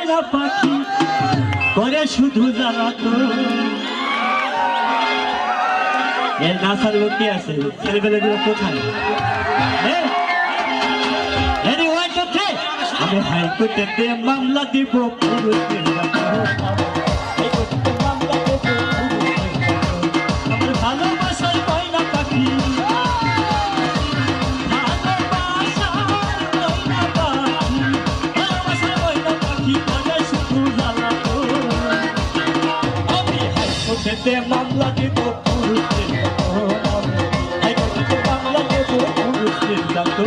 ময়না পাখি করে শুধু জ্বালাতো। এর নাচার লোক কি আছে? ছেলেবেলেগুলো কোথায়? আমি হাইকোর্টেতে মামলা দিব পুরুষের আমার ভালোবাসার ময়না পাখি, ভালোবাসার ময়না পাখি করে শুধু জ্বালাতো। আমি হাইকোর্টেতে মামলা দিব পুরুষের, হাইকোর্টেতে মামলা দেব পুরুষের জাতো।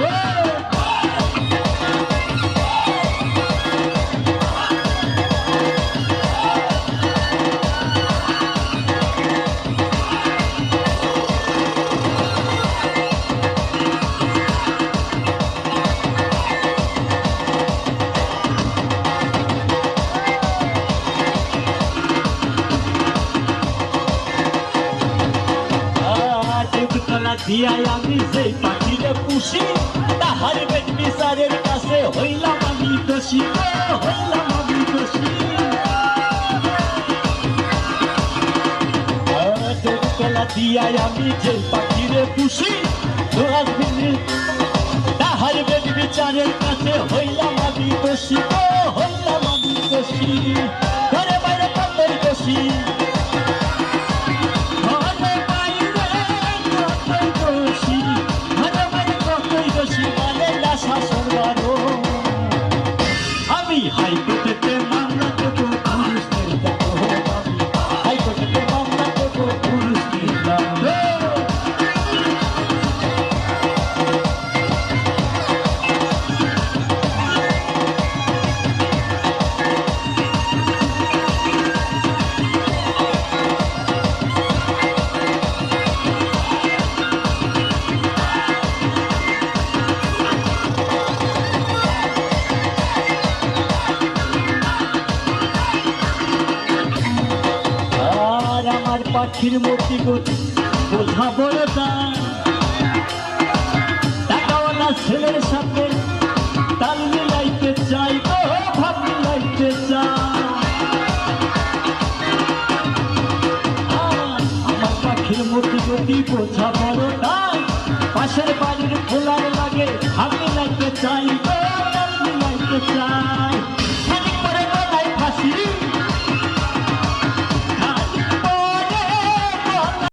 দিয়াই আমি যেই পাখিরে পুষি, তাহার বেশ বিচারের কাছে হইলাম আমি দোষী, হইলাম আমি দোষী। দিয়াই আমি যেই পাখিরে পুষি, তাহার বেশ বিচারের কাছে হইলাম আমি দোষী, হইলাম আমি দোষী। ঘরে বাইরে কতই দোষী, আমি হাইকোর্টেতে মামলা দেব পুরুষদের জাতো। আমি হাইকোর্টেতে মামলা দেব পুরুষদের জাতো। পাখির মতি গতি বোঝা বড় টাকাওয়ালা ছেলের সাথে তাল মিলাইতে চাই, তো ভাব মিলাইতে চাই। আমার পাখির মতি গতি বোঝা বড় পাশের বাড়ির খোলার লাগে ভাব মিলাইতে চাই, তো তাল মিলাইতে চাই।